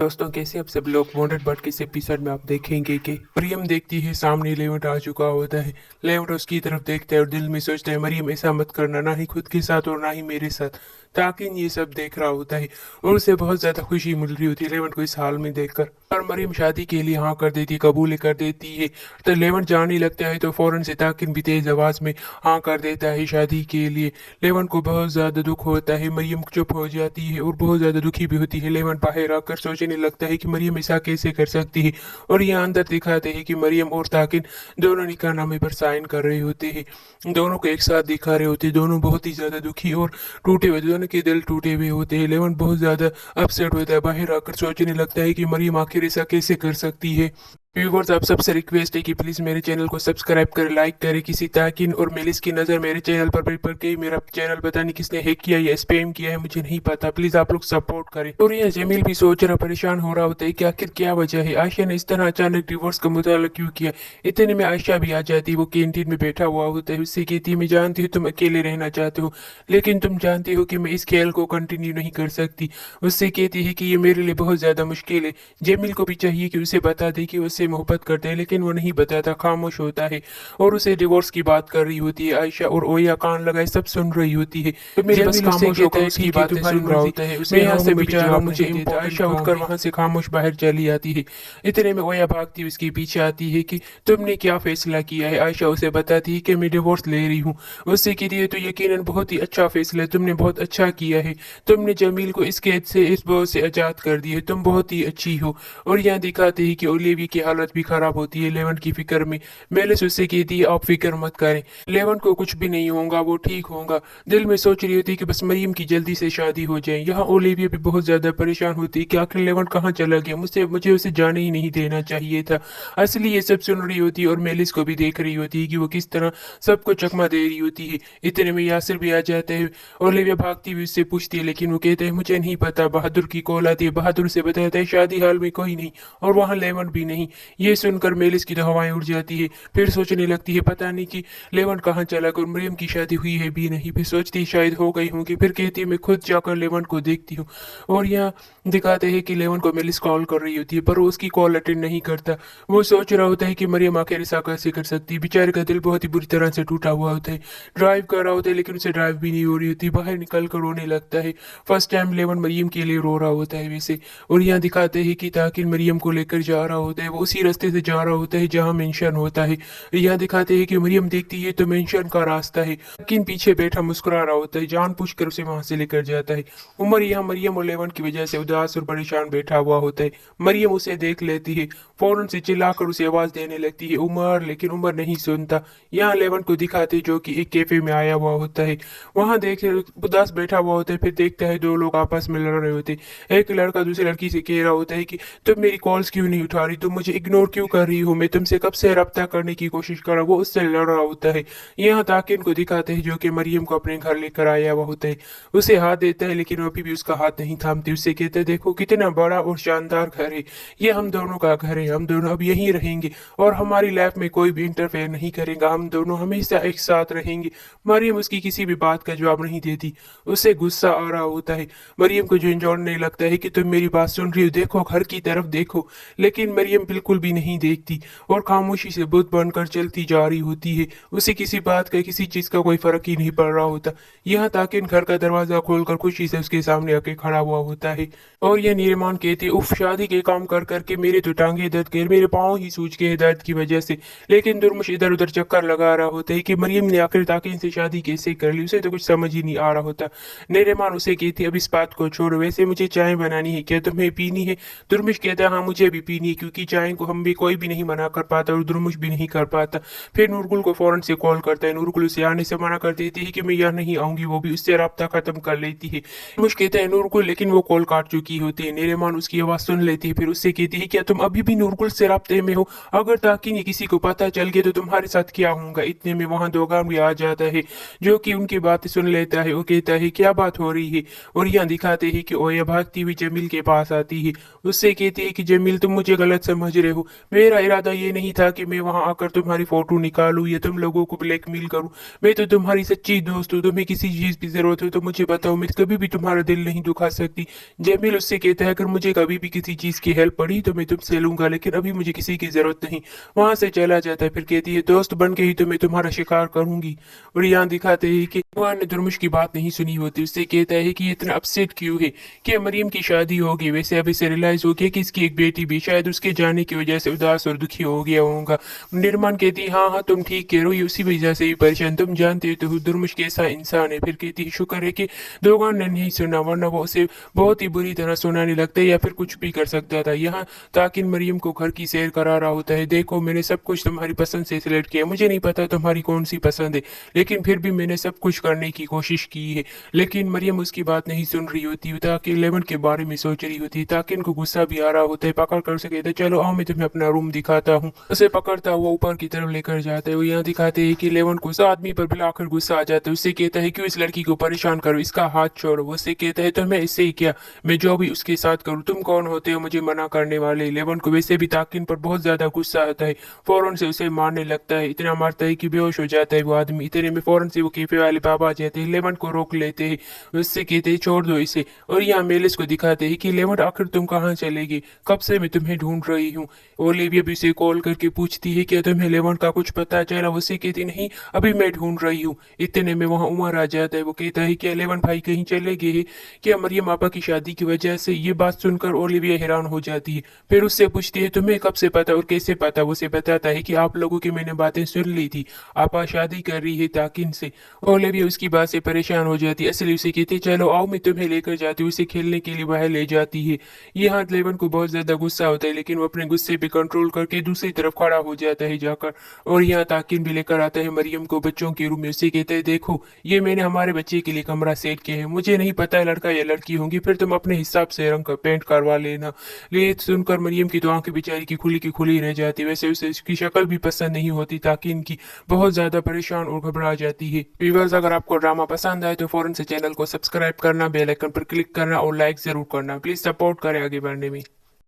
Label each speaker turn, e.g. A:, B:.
A: दोस्तों कैसे आप सब लोग वांटेड बट के इस एपिसोड में आप देखेंगे कि मरियम देखती है सामने लेवंट आ चुका होता है। लेवंट उसकी तरफ देखता है और दिल में सोचता है मरियम ऐसा मत करना, ना ही खुद के साथ और ना ही मेरे साथ। ताकि ये सब देख रहा होता है और उसे बहुत ज्यादा खुशी मिल रही होती है लेवंट को इस हाल में देखकर। और मरियम शादी के लिए हाँ कर देती है, कबूल कर देती है। तो लेवंट जाने लगता है तो फौरन से ताकिन भी तेज आवाज में हाँ कर देता है शादी के लिए। लेवंट को बहुत ज्यादा दुख होता है, मरियम चुप हो जाती है और बहुत ज्यादा दुखी भी होती है। लेवंट बाहर आकर सोचने लगता है कि मरियम ऐसा कैसे कर सकती है। और यहाँ अंदर दिखाते हैं कि मरियम और ताकिन दोनों निकाहनामे पर साइन कर रहे होते हैं, दोनों को एक साथ दिखा रहे होते हैं। दोनों बहुत ही ज्यादा दुखी और टूटे हुए, दोनों के दिल टूटे हुए होते हैं। लेवंट बहुत ज्यादा अपसेट होता है, बाहर आकर सोचने लगता है कि मरियम आखिर ऐसा कैसे कर सकती है। व्यूवर्स आप सबसे रिक्वेस्ट है कि प्लीज मेरे चैनल को सब्सक्राइब करें, लाइक करें। किसी ताकिन और मेलिस की नजर मेरे चैनल पर भी पड़ गई। मेरा चैनल पता नहीं किसने हैक किया या स्पैम किया है, मुझे नहीं पता। प्लीज आप लोग सपोर्ट करें। और ये जमील भी सोच रहा, परेशान हो रहा होता है कि आखिर क्या वजह है, आयशा ने इस तरह अचानक डिवोर्स का मुताला क्यों किया। इतने में आयशा भी आ जाती है, वो कैंटीन में बैठा हुआ होता है। उससे कहती है मैं जानती हूँ तुम अकेले रहना चाहते हो, लेकिन तुम जानती हो कि मैं इस खेल को कंटिन्यू नहीं कर सकती। उससे कहती है कि ये मेरे लिए बहुत ज्यादा मुश्किल है। जमील को भी चाहिए कि उसे बता दे कि उससे मोहब्बत करते हैं, लेकिन वो नहीं बताता, खामोश होता है। और उसे डिवोर्स की बात कर रही होती है आयशा, और ओया कान लगाए सब सुन रही होती है। तो मेरे बस खामोश होकर उसकी बातें सुन रहा होता है। उसे यहाँ से बेचारा मुझे आयशा उठकर वहां से खामोश बाहर चली आती है। इतने में ओया भागती उसके पीछे आती है कि तुमने क्या फैसला किया है। आयशा उसे बताती है कि मैं डिवोर्स ले रही हूँ। उससे कहती है तो यकीनन बहुत ही अच्छा फैसला है, तुमने बहुत अच्छा किया है। तुमने जमील को इस कैद से, इस बोझ से आजाद कर दिया है, तुम बहुत ही अच्छी हो। और यहाँ दिखाते हैं कि ओलिविया की हालत भी खराब होती है लेवंट की फिक्र में। मेलिस उससे कहती है आप फिक्र मत करें, लेवंट को कुछ भी नहीं होगा, वो ठीक होगा। दिल में सोच रही होती है कि बस मरियम की जल्दी से शादी हो जाए। यहाँ ओलिविया भी बहुत ज्यादा परेशान होती है कि आखिर लेवंट कहाँ चला गया, मुझे उसे जाने ही नहीं देना चाहिए था। असली ये सब सुन रही होती है और मेलिस को भी देख रही होती है कि वो किस तरह सबको चकमा दे रही होती है। इतने में यासिर भी आ जाते हैं। ओलिविया भागती हुई उससे पूछती है, लेकिन वो कहते हैं मुझे नहीं पता। बहादुर की कॉल आती है, बहादुर से बताता है शादी हाल में कोई नहीं और वहाँ लेवंट भी नहीं। ये सुनकर मेलिस की तो हवाएं उड़ जाती है। फिर सोचने लगती है पता नहीं कि लेवंट कहाँ चला गया और मरियम की शादी हुई है भी नहीं। फिर सोचती है शायद हो गई होंगी। फिर कहती है मैं खुद जाकर लेवंट को देखती हूँ। और यहाँ दिखाते हैं कि लेवंट को मेलिस कॉल कर रही होती है, पर वो उसकी कॉल अटेंड नहीं करता। वो सोच रहा होता है कि मरियम आखिर ऐसा कैसे कर सकती है। बेचारे का दिल बहुत ही बुरी तरह से टूटा हुआ होता है। ड्राइव कर रहा होता है लेकिन उसे ड्राइव भी नहीं हो रही होती। बाहर निकल कर रोने लगता है। फर्स्ट टाइम लेवंट मरियम के लिए रो रहा होता है वैसे। और यहाँ दिखाते हैं कि ताकिर मरियम को लेकर जा रहा होता है, वो उसी रास्ते से जा रहा होता है जहाँ मेंशन होता है। यहाँ दिखाते हैं कि मरियम देखती है तो मेंशन का रास्ता है, लेकिन पीछे बैठा मुस्कुरा रहा होता है, जानबूझकर उसे वहां से लेकर जाता है। उमर यहाँ मरियम और लेवंट की वजह से उदास और परेशान बैठा हुआ होता है। मरियम उसे देख लेती है, फौरन से चिल्लाकर उसे आवाज देने लगती है उमर, लेकिन उमर नहीं सुनता। यहाँ लेवंट को दिखाते जो कि एक कैफे में आया हुआ होता है। वहां देख उदास बैठा हुआ होता है। फिर देखता है दो लोग आपस में लड़ रहे होते हैं। एक लड़का दूसरी लड़की से कह रहा होता है कि तुम मेरी कॉल्स क्यों नहीं उठा रही, तुम मुझे इग्नोर क्यों कर रही हो, मैं तुमसे कब से रब्ता करने की कोशिश कर रहा हूं। वो उससे लड़ रहा होता है। यहाँ ताकिन को दिखाते हैं जो कि मरियम को अपने घर लेकर आया हुआ होता है। उसे हाथ देता है लेकिन वो अभी भी उसका हाथ नहीं थामती। उससे कहते हैं देखो कितना बड़ा और शानदार घर है, ये हम दोनों का घर है, हम दोनों अब यहीं रहेंगे और हमारी लाइफ में कोई भी इंटरफेयर नहीं करेगा, हम दोनों हमेशा एक साथ रहेंगे। मरियम उसकी किसी भी बात का जवाब नहीं देती। उसे गुस्सा आ रहा होता है। मरियम को झंझोड़ने लगता है कि तुम मेरी बात सुन रही हो, देखो घर की तरफ देखो। लेकिन मरियम बिल्कुल भी नहीं देखती और खामोशी से बुत बनकर चलती जा रही होती है। उसे किसी बात का, किसी चीज का कोई फर्क ही नहीं पड़ रहा होता। यहाँ ताकिन घर का दरवाजा खोलकर खुशी से उसके सामने आके खड़ा हुआ होता है। और यह निर्माण कहते उफ, शादी के काम कर करके मेरे तो टांगे दर्द गए, मेरे पाँव ही सूज गए दर्द की वजह से। लेकिन दुर्मुश इधर उधर चक्कर लगा रहा होता है कि मरियम ने आखिर ताकिन से शादी कैसे कर ली, उसे तो कुछ समझ ही नहीं आ रहा होता। नेरेमान उसे कहती अब इस बात को छोड़ो, वैसे मुझे चाय बनानी है, क्या तुम्हें पीनी है। दुर्मुश कहता है हाँ मुझे भी पीनी है, क्योंकि चाय को हम भी कोई भी नहीं मना कर पाता और दुर्मुश भी नहीं कर पाता। फिर नूरगुल को फौरन से कॉल करता है। नूरगुल उसे आने से मना कर देती है कि मैं यहाँ नहीं आऊंगी, वो भी उससे राब्ता खत्म कर लेती है। दुर्मुश कहता है नूरगुल, लेकिन वो कॉल काट चुकी होती है। नेरेमान उसकी आवाज सुन लेती है। फिर उससे कहती है क्या तुम अभी भी नूरगुल से राब्ते में हो, अगर ताकि किसी को पता चल गया तो तुम्हारे साथ क्या होगा। इतने में वहां दोगाम भी आ जाता है जो कि उनकी बातें सुन लेता है। वो कहता है क्या बात हो रही है। और यहाँ दिखाते हैं कि ओया भागती हुई जमील के पास आती है। उससे कहती है कि जमील तुम मुझे गलत समझ रहे हो। मेरा इरादा ये नहीं था कि मैं वहां आकर तुम्हारी फोटो निकालूं या तुम लोगों को ब्लैकमेल करूं। मैं तो तुम्हारी सच्ची दोस्त हूँ। तुम्हें किसी चीज की जरूरत हो तो मुझे बताओ, मैं कभी भी तुम्हारा दिल नहीं दुखा सकती। जमील उससे कहता है अगर मुझे कभी भी किसी चीज की हेल्प पड़ी तो मैं तुमसे लूंगा, लेकिन अभी मुझे किसी की जरूरत नहीं। वहां से चला जाता है। फिर कहती है दोस्त बन के ही तो मैं तुम्हारा शिकार करूंगी। और यहाँ दिखाते हैं कि भगवान ने दुर्मुश की बात नहीं सुनी होती। उससे कहता है कि ये इतना अपसेट क्यों है कि मरियम की शादी होगी। वैसे अभी से रियलाइज हो गया कि इसकी एक बेटी भी शायद उसके जाने की वजह से उदास और दुखी हो गया होगा। निर्माण कहती है हाँ हाँ तुम ठीक कह रहे हो, ये उसी वजह से ही परेशान, तुम जानते हो तो दुर्मुश कैसा इंसान है। फिर कहती है शुक्र है कि दोगान ने नहीं सुना, वरना वो उसे बहुत ही बुरी तरह सुनाने लगता है या फिर कुछ भी कर सकता था। यहाँ ताकिन मरियम को घर की सैर करा रहा होता है। देखो मैंने सब कुछ तुम्हारी पसंद से सिलेक्ट किया, मुझे नहीं पता तुम्हारी कौन सी पसंद है, लेकिन फिर भी मैंने सब कुछ करने की कोशिश की है। लेकिन मरियम उसकी बात नहीं सुन रही होती, ताकि इलेवन के बारे में सोच रही होती है। ताकिन को गुस्सा भी आ रहा होता है। पकड़ कर उसे कहता है चलो आओ मैं तुम्हें अपना रूम दिखाता हूँ। उसे पकड़ता वो ऊपर की तरफ लेकर जाता है। वो यहाँ दिखाते हैं कि इलेवन को उस आदमी पर बुलाकर गुस्सा आ जाता है। उससे कहता है क्यों इस लड़की को परेशान करो, इसका हाथ छोड़ो। वो उससे कहता है तो मैं इससे ही क्या, मैं जो भी उसके साथ करूँ, तुम कौन होते हो मुझे मना करने वाले। इलेवन को वैसे भी ताकिन पर बहुत ज्यादा गुस्सा आता है। फौरन से उसे मारने लगता है, इतना मारता है कि बेहोश हो जाता है वो आदमी। इतने में फौरन से वो कैफे वाले बाबा आ जाते हैं, इलेवन को रोक लेते हैं। उससे कहते हैं छोड़ दो इसे। और यहाँ मेलिस को दिखाते हैं कि इलेवन आखिर तुम कहाँ चलेगी, कब से मैं तुम्हें ढूंढ रही हूँ। ओलिविया भी उसे कॉल करके पूछती है क्या तुम्हें इलेवन का कुछ पता चला। उससे कहती नहीं अभी मैं ढूंढ रही हूँ। इतने में वहाँ उमर आ जाता है। वो कहता है कि इलेवन भाई कहीं चले गए हैं क्या मरियम आपा की शादी की वजह से। ये बात सुनकर ओलिविया हैरान हो जाती है। फिर उससे पूछती है तुम्हें कब से पता और कैसे पता। उसे बताता है कि आप लोगों की मैंने बातें सुन ली थी, आपा शादी कर रही है ताकिन से। ओलिविया उसकी बात से परेशान हो जाती है। असली उसे कहती चलो आओ मैं तुम्हें लेकर जाती हूँ। उसे खेलने के लिए बाहर ले जाती है। यहाँ इलेवन को बहुत ज्यादा गुस्सा होता है, लेकिन वो अपने गुस्से पे कंट्रोल करके दूसरी तरफ खड़ा हो जाता है जाकर। और यहाँ ताकिन भी लेकर आता है मरियम को बच्चों के रूम में। उसे कहता है देखो ये मैंने हमारे बच्चे के लिए कमरा सेट किया है, मुझे नहीं पता है लड़का या लड़की होंगी, फिर तुम अपने हिसाब से रंग का पेंट करवा लेना। ये सुनकर मरियम की तो आंखें बेचारी की खुली रह जाती। वैसे उसे उसकी शक्ल भी पसंद नहीं होती, ताकि इनकी बहुत ज्यादा परेशान और घबरा जाती है। व्यूअर्स अगर आपको ड्रामा पसंद आए तो फौरन से चैनल को सब्सक्राइब करना, बेल आइकन पर क्लिक करना और लाइक जरूर करना। प्लीज सपोर्ट करें आगे बढ़ने में।